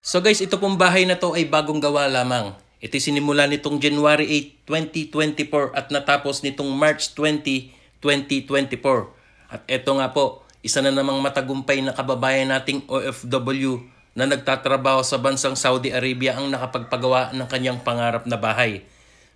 So guys, ito pong bahay na to ay bagong gawa lamang. Ito sinimula nitong January 8, 2024 at natapos nitong March 20, 2024. At ito nga po, isa na namang matagumpay na kababayan nating OFW na nagtatrabaho sa bansang Saudi Arabia ang nakapagpagawa ng kanyang pangarap na bahay.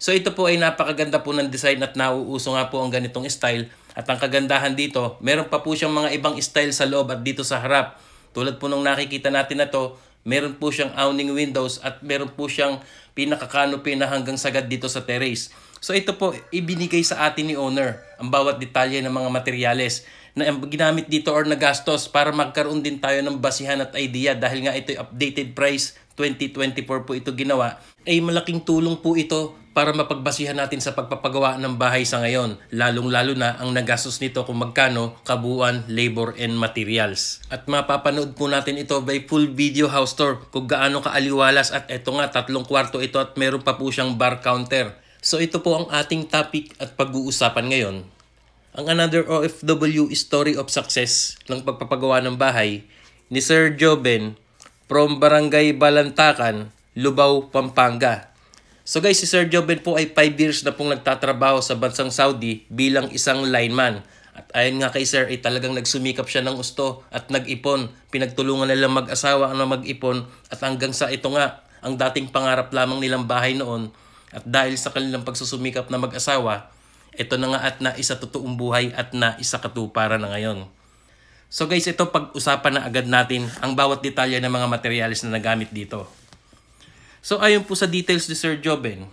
So ito po ay napakaganda po ng design at nauuso nga po ang ganitong style. At ang kagandahan dito, meron pa po siyang mga ibang style sa loob at dito sa harap. Tulad po nung nakikita natin na to, meron po siyang awning windows at meron po siyang pinaka-canopy na hanggang sagad dito sa terrace. So ito po, ibinigay sa atin ni owner ang bawat detalye ng mga materyales na ginamit dito or nagastos para magkaroon din tayo ng basihan at idea dahil nga ito updated price 2024 po ito ginawa. Ay malaking tulong po ito para mapagbasihan natin sa pagpapagawa ng bahay sa ngayon. Lalong-lalo na ang nagastos nito kung magkano kabuuan, labor and materials. At mapapanood po natin ito by full video house tour kung gaano kaaliwalas at eto nga 3 kwarto ito at meron pa po siyang bar counter. So ito po ang ating topic at pag-uusapan ngayon. Ang another OFW story of success ng pagpapagawa ng bahay ni Sir Joben from Barangay Balantakan, Lubao, Pampanga. So guys, si Sir Joben po ay 5 years na pong nagtatrabaho sa bansang Saudi bilang isang lineman. At ayon nga kay Sir, ay talagang nagsumikap siya ng gusto at nag-ipon. Pinagtulungan nilang mag-asawa na mag-ipon at hanggang sa ito nga, ang dating pangarap lamang nilang bahay noon. At dahil sa kanilang pagsusumikap na mag-asawa, ito na nga at naisa totoong buhay at naisa katuparan na ngayon. So guys, ito pag-usapan na agad natin ang bawat detalye ng mga materyales na nagamit dito. So ayon po sa details ni Sir Joben,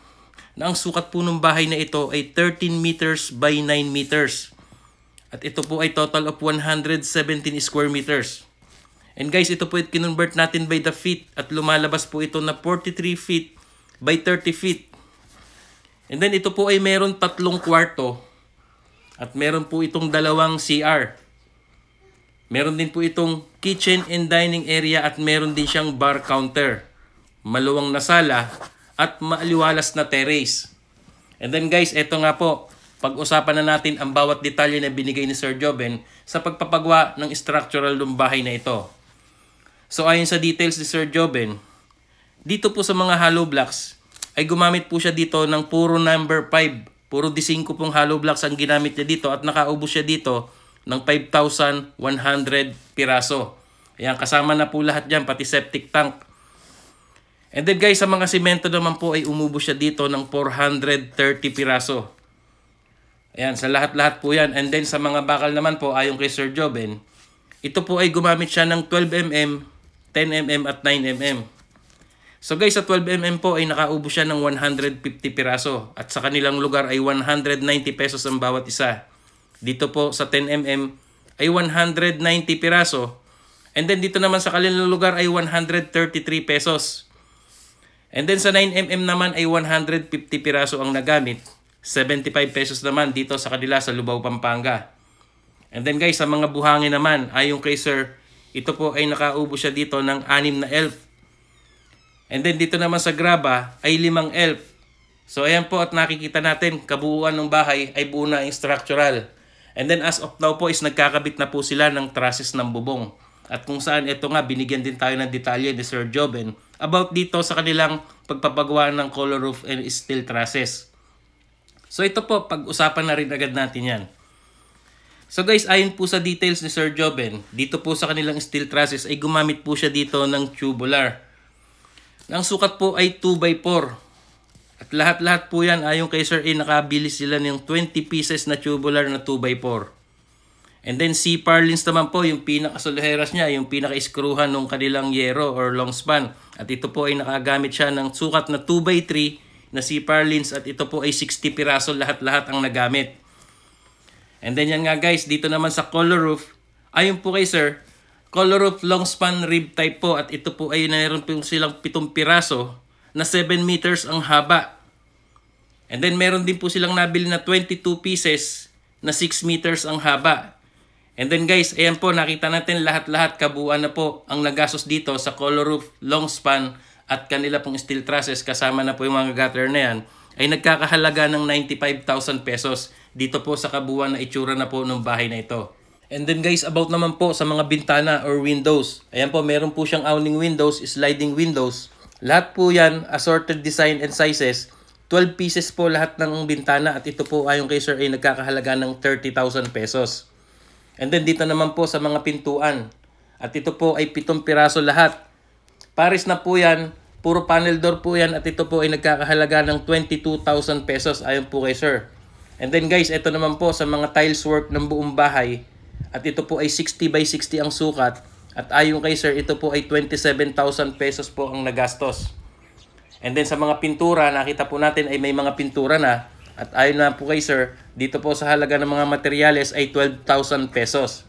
na ang sukat po ng bahay na ito ay 13 meters by 9 meters. At ito po ay total of 117 square meters. And guys, ito po ay kinonvert natin by the feet at lumalabas po ito na 43 feet by 30 feet. And then ito po ay meron 3 kwarto at meron po itong 2 CR. Meron din po itong kitchen and dining area at meron din siyang bar counter. Maluwang na sala at maaliwalas na terrace. And then guys, eto nga po, pag-usapan na natin ang bawat detalye na binigay ni Sir Joben sa pagpapagawa ng structural ng bahay na ito. So ayon sa details ni Sir Joben, dito po sa mga hollow blocks, ay gumamit po siya dito ng puro number 5. Puro D5 pong hollow blocks ang ginamit niya dito at nakaubos siya dito ng 5,100 piraso. Ayan, kasama na po lahat dyan, pati septic tank. And then guys, sa mga simento naman po ay umubos siya dito ng 430 piraso. Ayan, sa lahat-lahat po yan. And then sa mga bakal naman po, ayon kay Sir Joben, ito po ay gumamit siya ng 12mm, 10mm at 9mm. So guys, sa 12mm po ay nakaubos siya ng 150 piraso. At sa kanilang lugar ay 190 pesos ang bawat isa. Dito po sa 10mm ay 190 piraso. And then dito naman sa kanilang lugar ay 133 pesos. And then sa 9mm naman ay 150 piraso ang nagamit. 75 pesos naman dito sa kanila sa Lubao, Pampanga. And then guys, sa mga buhangin naman, ayon kay Sir, ito po ay nakaubo siya dito ng 6 na elf. And then dito naman sa graba ay 5 elf. So ayan po at nakikita natin, kabuuan ng bahay ay buo na ang structural. And then as of now po is nagkakabit na po sila ng trusses ng bubong. At kung saan ito nga, binigyan din tayo ng detalye ni Sir Joben about dito sa kanilang pagpapagawa ng color roof and steel trusses. So ito po, pag-usapan na rin agad natin yan. So guys, ayon po sa details ni Sir Joben, dito po sa kanilang steel trusses ay gumamit po siya dito ng tubular. Ang sukat po ay 2x4. At lahat-lahat po yan, ayon kay Sir, nakabili sila ng 20 pieces na tubular na 2x4. And then si purlins naman po, yung pinaka-soloheras niya, yung pinaka-iskruhan ng kanilang yero or long span. At ito po ay nakagamit siya ng sukat na 2x3 na si purlins at ito po ay 60 piraso lahat-lahat ang nagamit. And then yan nga guys, dito naman sa color roof, ayon po kay Sir, color roof long span rib type po at ito po ay mayroon po silang 7 piraso na 7 meters ang haba. And then meron din po silang nabili na 22 pieces na 6 meters ang haba. And then guys, ayan po, nakita natin lahat-lahat kabuuan na po ang nagastos dito sa color roof, long span at kanila pong steel trusses kasama na po yung mga gutter na yan ay nagkakahalaga ng 95,000 pesos dito po sa kabuuan na itsura na po ng bahay na ito. And then guys, about naman po sa mga bintana or windows. Ayan po, meron po siyang awning windows, sliding windows. Lahat po yan, assorted design and sizes. 12 pieces po lahat ng bintana at ito po ayon kay sir ay nagkakahalaga ng 30,000 pesos. And then dito naman po sa mga pintuan. At ito po ay 7 piraso lahat. Paris na po yan, puro panel door po yan at ito po ay nagkakahalaga ng 22,000 pesos ayon po kay sir. And then guys, ito naman po sa mga tiles work ng buong bahay. At ito po ay 60 by 60 ang sukat. At ayon kay sir, ito po ay 27,000 pesos po ang nagastos. And then sa mga pintura, nakita po natin ay may mga pintura na. At ayon na po kay sir, dito po sa halaga ng mga materyales ay 12,000 pesos.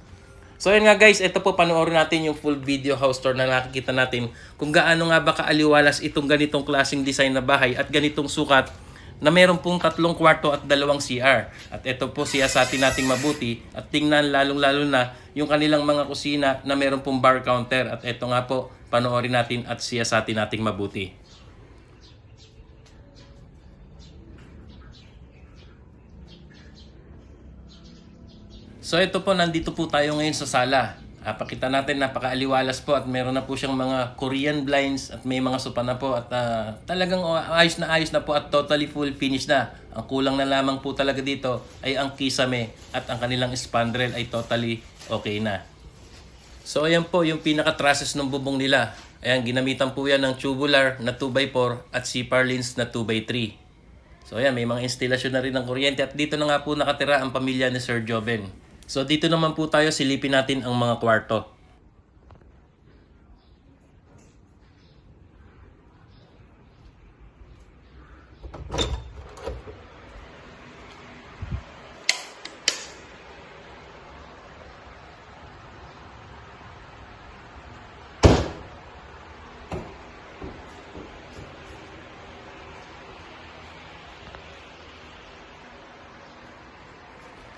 So yun nga guys, ito po panoorin natin yung full video house tour na nakikita natin kung gaano nga ba kaaliwalas itong ganitong klaseng design na bahay at ganitong sukat na meron pong 3 kwarto at 2 CR. At ito po siyasatin nating mabuti at tingnan lalong-lalo na yung kanilang mga kusina na meron pong bar counter. At ito nga po, panoorin natin at siyasatin nating mabuti. So ito po, nandito po tayo ngayon sa sala. Pakita natin, napakaaliwalas po at meron na po siyang mga Korean blinds at may mga sopa na po at talagang ayos na po at totally full finish na. Ang kulang na lamang po talaga dito ay ang kisame at ang kanilang spandrel ay totally okay na. So ayan po yung pinaka-trusses ng bubong nila. Ayan, ginamitan po yan ng tubular na 2x4 at C-Parlins na 2x3. So ayan, may mga instalasyon na rin ng kuryente at dito na nga po nakatira ang pamilya ni Sir Joven. So dito naman po tayo, silipin natin ang mga kwarto.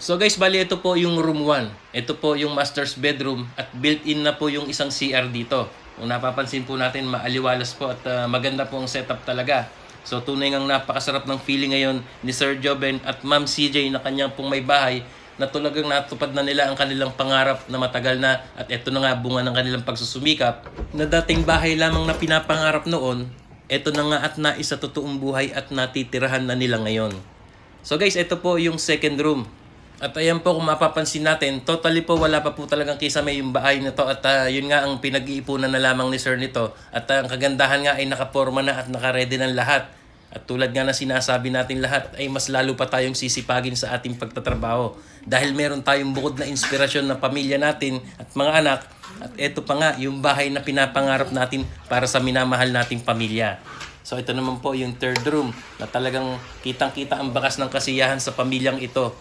So guys, bali ito po yung room 1. Ito po yung master's bedroom at built-in na po yung isang CR dito. Kung napapansin po natin, maaliwalas po at maganda po ang setup talaga. So tunay ngang napakasarap ng feeling ngayon ni Sir Joven at Ma'am CJ na kanyang pong may bahay na talagang natupad na nila ang kanilang pangarap na matagal na at ito na nga bunga ng kanilang pagsusumikap na dating bahay lamang na pinapangarap noon, ito na nga at naisa totoong buhay at natitirahan na nila ngayon. So guys, ito po yung second room. At ayan po, kung mapapansin natin, totally po wala pa po talagang kisame yung bahay na to. At yun nga ang pinag-iipunan na lamang ni Sir nito. At ang kagandahan nga ay nakaporma na at nakaredy ng lahat. At tulad nga na sinasabi natin lahat, ay mas lalo pa tayong sisipagin sa ating pagtatrabaho. Dahil meron tayong bukod na inspirasyon ng pamilya natin at mga anak. At ito pa nga, yung bahay na pinapangarap natin para sa minamahal nating pamilya. So ito naman po yung third room na talagang kitang-kita ang bakas ng kasiyahan sa pamilyang ito.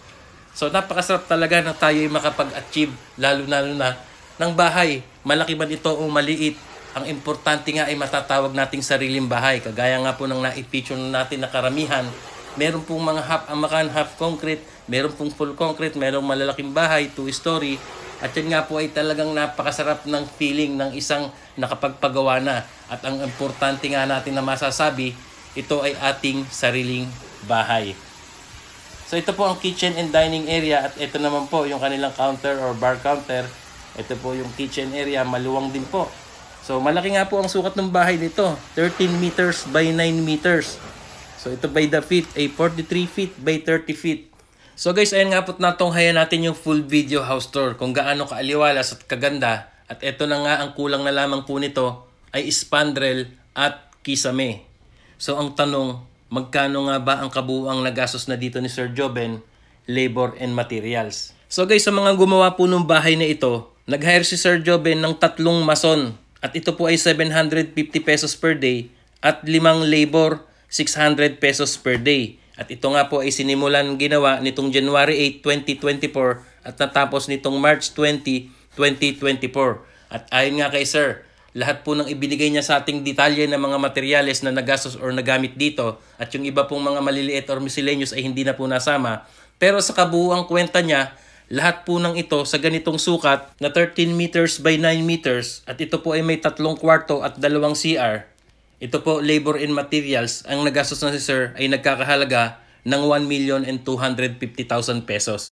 So napakasarap talaga na tayo ay makapag-achieve lalo-lalo na ng bahay. Malaki man ito o maliit. Ang importante nga ay matatawag nating sariling bahay. Kagaya nga po ng na-feature natin na karamihan. Meron pong mga half-amakan, half concrete. Meron pong full concrete. Merong malalaking bahay, 2-story. At yan nga po ay talagang napakasarap ng feeling ng isang nakapagpagawa na. At ang importante nga natin na masasabi, ito ay ating sariling bahay. So ito po ang kitchen and dining area at ito naman po yung kanilang counter or bar counter. Ito po yung kitchen area, maluwang din po. So malaki nga po ang sukat ng bahay nito, 13 meters by 9 meters. So ito by the feet ay 43 feet by 30 feet. So guys, ayan nga po natunghayan natin yung full video house tour kung gaano kaaliwalas at kaganda. At ito na nga ang kulang na lamang po nito ay spandrel at kisame. So ang tanong, magkano nga ba ang kabuuang nagastos na dito ni Sir Joven, labor and materials? So guys, sa mga gumawa po ng bahay na ito, nag-hire si Sir Joven ng 3 mason. At ito po ay 750 pesos per day at 5 labor, 600 pesos per day. At ito nga po ay sinimulan ginawa nitong January 8, 2024 at natapos nitong March 20, 2024. At ayon nga kay Sir, lahat po ng ibinigay niya sa ating detalye ng mga materyales na nagastos or nagamit dito at yung iba pong mga maliliit or miscellaneous ay hindi na po nasama. Pero sa kabuuang kwenta niya, lahat po ng ito sa ganitong sukat na 13 meters by 9 meters at ito po ay may 3 kwarto at 2 CR. Ito po, labor and materials, ang nagastos na si Sir ay nagkakahalaga ng 1,250,000 pesos.